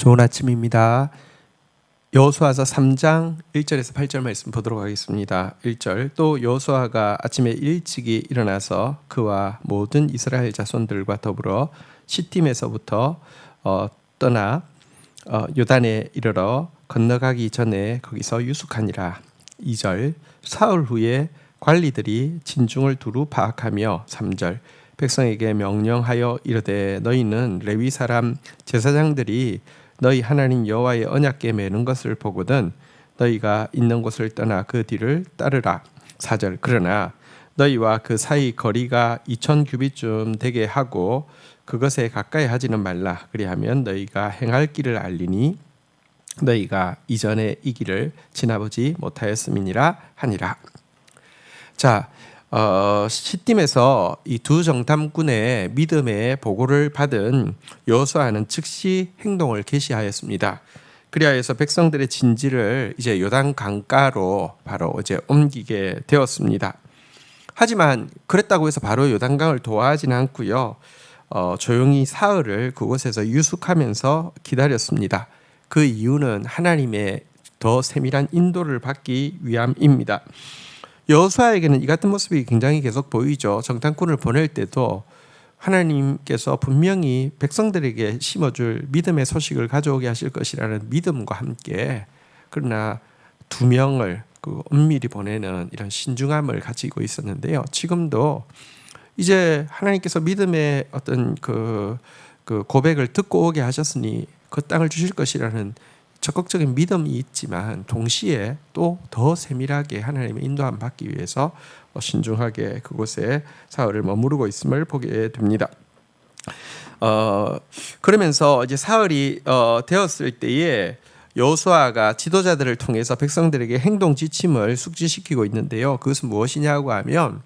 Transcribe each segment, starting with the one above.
좋은 아침입니다. 여호수아서 3장 1절에서 8절 말씀 보도록 하겠습니다. 1절 또 여호수아가 아침에 일찍이 일어나서 그와 모든 이스라엘 자손들과 더불어 시팀에서부터 떠나 요단에 이르러 건너가기 전에 거기서 유숙하니라. 2절 사흘 후에 관리들이 진중을 두루 파악하며 3절 백성에게 명령하여 이르되 너희는 레위 사람 제사장들이 너희 하나님 여호와의 언약궤 매는 것을 보거든 너희가 있는 곳을 떠나 그 뒤를 따르라. 4절 그러나 너희와 그 사이 거리가 2000규빗쯤 되게 하고 그것에 가까이 하지는 말라. 그리하면 너희가 행할 길을 알리니 너희가 이전에 이 길을 지나보지 못하였음이니라 하니라. 자, 시팀에서 이 두 정탐꾼의 믿음의 보고를 받은 여호수아는 즉시 행동을 개시하였습니다. 그리하여서 백성들의 진지를 이제 요단 강가로 바로 이제 옮기게 되었습니다. 하지만 그랬다고 해서 바로 요단강을 도하지는 않고요. 조용히 사흘을 그곳에서 유숙하면서 기다렸습니다. 그 이유는 하나님의 더 세밀한 인도를 받기 위함입니다. 여호수아에게는 이 같은 모습이 굉장히 계속 보이죠. 정탐꾼을 보낼 때도 하나님께서 분명히 백성들에게 심어줄 믿음의 소식을 가져오게 하실 것이라는 믿음과 함께 그러나 두 명을 은밀히 보내는 이런 신중함을 가지고 있었는데요. 지금도 이제 하나님께서 믿음의 어떤 그 고백을 듣고 오게 하셨으니 그 땅을 주실 것이라는 적극적인 믿음이 있지만 동시에 또 더 세밀하게 하나님의 인도함 받기 위해서 신중하게 그곳에 사흘을 머무르고 있음을 보게 됩니다. 그러면서 이제 사흘이 되었을 때에 여호수아가 지도자들을 통해서 백성들에게 행동 지침을 숙지시키고 있는데요. 그것은 무엇이냐고 하면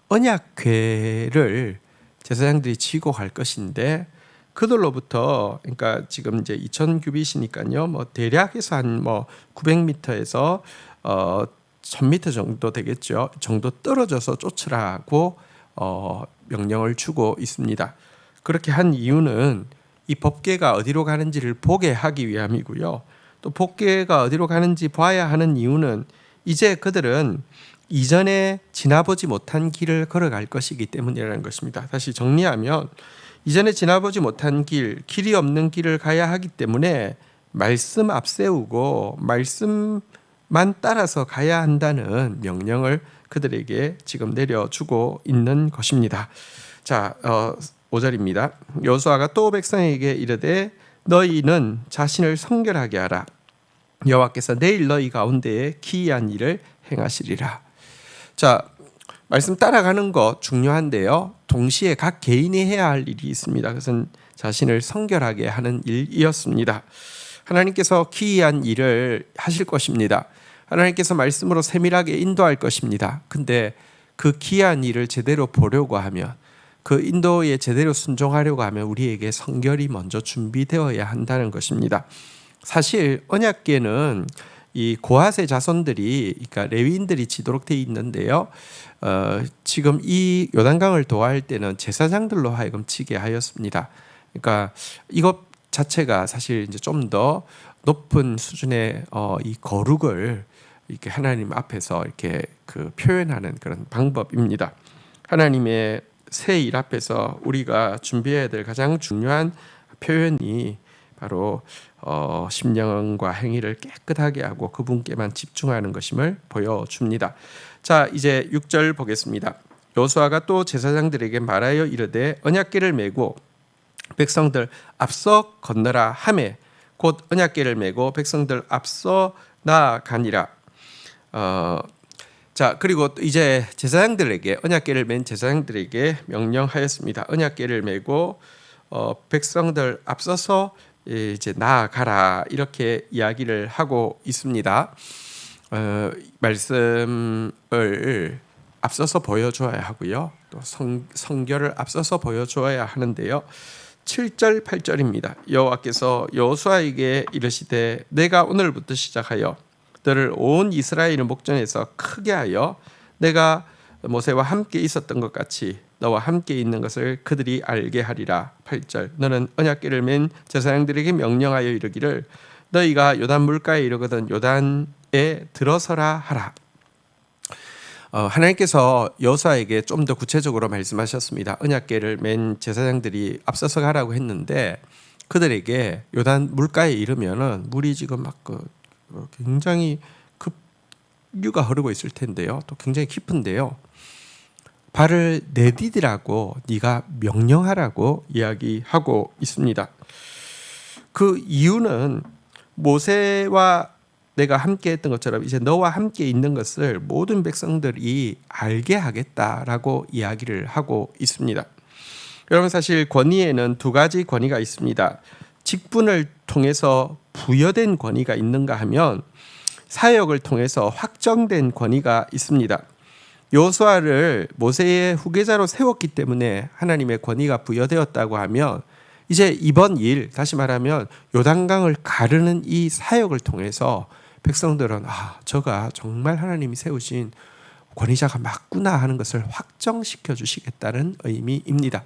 언약궤를 제사장들이 지고 갈 것인데 그들로부터 그러니까 지금 이제 2000규빗이니까요. 뭐 대략해서 한 900m에서 1000m 정도 되겠죠. 정도 떨어져서 쫓으라고 명령을 주고 있습니다. 그렇게 한 이유는 이 법궤가 어디로 가는지를 보게 하기 위함이고요. 또 법궤가 어디로 가는지 봐야 하는 이유는 이제 그들은 이전에 지나보지 못한 길을 걸어갈 것이기 때문이라는 것입니다. 다시 정리하면 이전에 지나보지 못한 길이 없는 길을 가야 하기 때문에 말씀 앞세우고 말씀만 따라서 가야 한다는 명령을 그들에게 지금 내려주고 있는 것입니다. 자, 5절입니다. 여호수아가 또 백성에게 이르되 너희는 자신을 성결하게 하라. 여호와께서 내일 너희 가운데에 기이한 일을 행하시리라. 자, 말씀 따라가는 것 중요한데요. 동시에 각 개인이 해야 할 일이 있습니다. 그것은 자신을 성결하게 하는 일이었습니다. 하나님께서 기이한 일을 하실 것입니다. 하나님께서 말씀으로 세밀하게 인도할 것입니다. 근데 그 기이한 일을 제대로 보려고 하면 그 인도에 제대로 순종하려고 하면 우리에게 성결이 먼저 준비되어야 한다는 것입니다. 사실 언약궤는 이 고핫의 자손들이 그러니까 레위인들이 지도록 되어 있는데요. 지금 이 요단강을 도할 때는 제사장들로 하여금 지게 하였습니다. 그러니까 이것 자체가 사실 이제 좀 더 높은 수준의 이 거룩을 이렇게 하나님 앞에서 이렇게 표현하는 그런 방법입니다. 하나님의 새 일 앞에서 우리가 준비해야 될 가장 중요한 표현이 바로 심령과 행위를 깨끗하게 하고 그분께만 집중하는 것임을 보여줍니다. 자, 이제 6절 보겠습니다. 여호수아가 또 제사장들에게 말하여 이르되 언약궤를 메고 백성들 앞서 건너라 하매 곧 언약궤를 메고 백성들 앞서 나아가니라. 자, 그리고 이제 제사장들에게 언약궤를 맨 제사장들에게 명령하였습니다. 언약궤를 메고 백성들 앞서서 이제 나아가라 이렇게 이야기를 하고 있습니다. 말씀을 앞서서 보여줘야 하고요. 또 성결을 앞서서 보여줘야 하는데요. 7절 8절입니다. 여호와께서 여호수아에게 이르시되 내가 오늘부터 시작하여 너를 온 이스라엘의 목전에서 크게 하여 내가 모세와 함께 있었던 것 같이 너와 함께 있는 것을 그들이 알게 하리라. 8절 너는 언약궤를 맨 제사장들에게 명령하여 이르기를 너희가 요단 물가에 이르거든 요단에 들어서라 하라. 하나님께서 여호수아에게 좀 더 구체적으로 말씀하셨습니다. 언약궤를 맨 제사장들이 앞서서 가라고 했는데 그들에게 요단 물가에 이르면은 물이 지금 막 굉장히 급류가 흐르고 있을 텐데요. 또 굉장히 깊은데요. 발을 내디디라고 네가 명령하라고 이야기하고 있습니다. 그 이유는 모세와 내가 함께 했던 것처럼 이제 너와 함께 있는 것을 모든 백성들이 알게 하겠다라고 이야기를 하고 있습니다. 여러분 사실 권위에는 두 가지 권위가 있습니다. 직분을 통해서 부여된 권위가 있는가 하면 사역을 통해서 확정된 권위가 있습니다. 여호수아를 모세의 후계자로 세웠기 때문에 하나님의 권위가 부여되었다고 하면 이제 이번 일, 다시 말하면 요단강을 가르는 이 사역을 통해서 백성들은 저가 정말 하나님이 세우신 권위자가 맞구나 하는 것을 확정시켜 주시겠다는 의미입니다.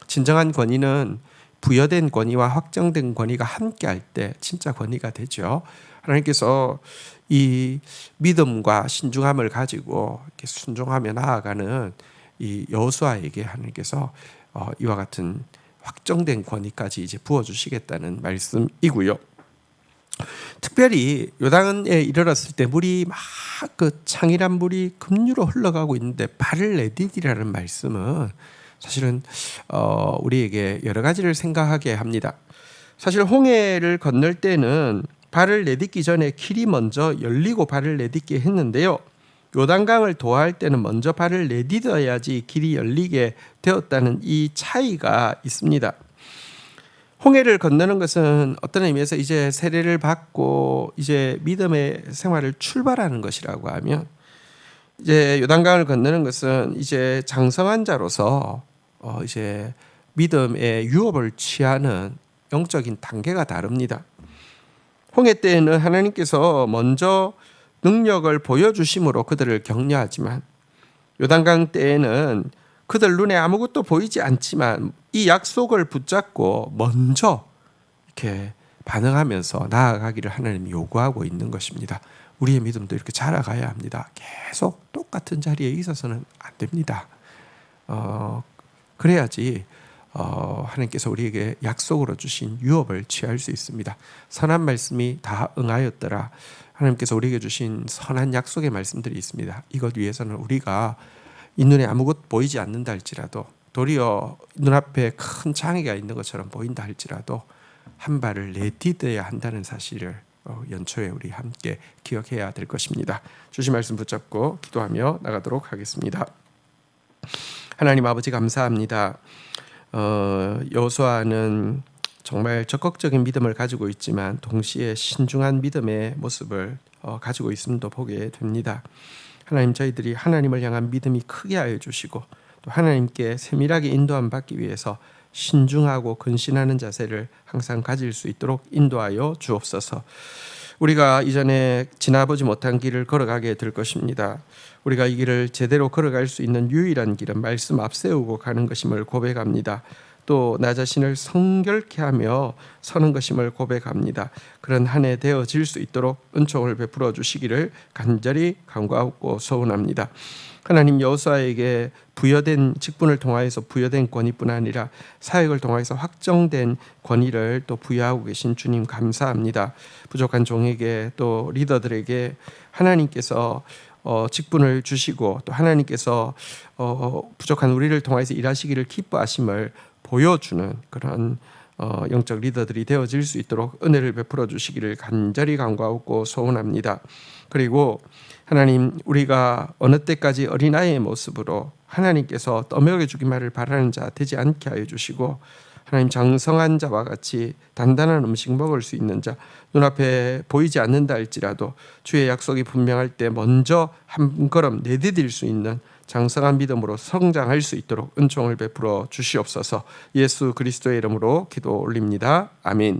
진정한 권위는 부여된 권위와 확정된 권위가 함께 할 때 진짜 권위가 되죠. 하나님께서 이 믿음과 신중함을 가지고 이렇게 순종하며 나아가는 이 여호수아에게 하나님께서 이와 같은 확정된 권위까지 이제 부어주시겠다는 말씀이고요. 특별히 요단에 이르렀을 때 물이 막 그 창이란 물이 급류로 흘러가고 있는데 발을 내디디라는 말씀은 사실은 우리에게 여러 가지를 생각하게 합니다. 사실 홍해를 건널 때는 발을 내딛기 전에 길이 먼저 열리고 발을 내딛게 했는데요. 요단강을 도하할 때는 먼저 발을 내딛어야지 길이 열리게 되었다는 이 차이가 있습니다. 홍해를 건너는 것은 어떤 의미에서 이제 세례를 받고 이제 믿음의 생활을 출발하는 것이라고 하면 이제 요단강을 건너는 것은 이제 장성한 자로서 이제 믿음의 유업을 취하는 영적인 단계가 다릅니다. 홍해 때에는 하나님께서 먼저 능력을 보여주심으로 그들을 격려하지만 요단강 때에는 그들 눈에 아무것도 보이지 않지만 이 약속을 붙잡고 먼저 이렇게 반응하면서 나아가기를 하나님이 요구하고 있는 것입니다. 우리의 믿음도 이렇게 자라가야 합니다. 계속 똑같은 자리에 있어서는 안 됩니다. 그래야지 하나님께서 우리에게 약속으로 주신 유업을 취할 수 있습니다. 선한 말씀이 다 응하였더라. 하나님께서 우리에게 주신 선한 약속의 말씀들이 있습니다. 이것 위해서는 우리가 이 눈에 아무것도 보이지 않는다 할지라도 도리어 눈앞에 큰 장애가 있는 것처럼 보인다 할지라도 한 발을 내딛어야 한다는 사실을 연초에 우리 함께 기억해야 될 것입니다. 주신 말씀 붙잡고 기도하며 나가도록 하겠습니다. 하나님 아버지 감사합니다. 여호수아는 정말 적극적인 믿음을 가지고 있지만 동시에 신중한 믿음의 모습을 가지고 있음도 보게 됩니다. 하나님 저희들이 하나님을 향한 믿음이 크게 하여 주시고 또 하나님께 세밀하게 인도함 받기 위해서 신중하고 근신하는 자세를 항상 가질 수 있도록 인도하여 주옵소서. 우리가 이전에 지나보지 못한 길을 걸어가게 될 것입니다. 우리가 이 길을 제대로 걸어갈 수 있는 유일한 길은 말씀 앞세우고 가는 것임을 고백합니다. 또 나 자신을 성결케 하며 서는 것임을 고백합니다. 그런 한 해 되어질 수 있도록 은총을 베풀어 주시기를 간절히 간구하고 소원합니다. 하나님 여호수아에게 부여된 직분을 통하여서 부여된 권위뿐 아니라 사역을 통하여서 확정된 권위를 또 부여하고 계신 주님 감사합니다. 부족한 종에게 또 리더들에게 하나님께서 직분을 주시고 또 하나님께서 부족한 우리를 통해서 일하시기를 기뻐하심을 보여주는 그런 영적 리더들이 되어질 수 있도록 은혜를 베풀어 주시기를 간절히 간구하고 소원합니다. 그리고 하나님 우리가 어느 때까지 어린아이의 모습으로 하나님께서 떠먹여 주기만을 바라는 자 되지 않게 하여 주시고 하나님 장성한 자와 같이 단단한 음식 먹을 수 있는 자 눈앞에 보이지 않는다 할지라도 주의 약속이 분명할 때 먼저 한 걸음 내디딜 수 있는 장성한 믿음으로 성장할 수 있도록 은총을 베풀어 주시옵소서. 예수 그리스도의 이름으로 기도 올립니다. 아멘.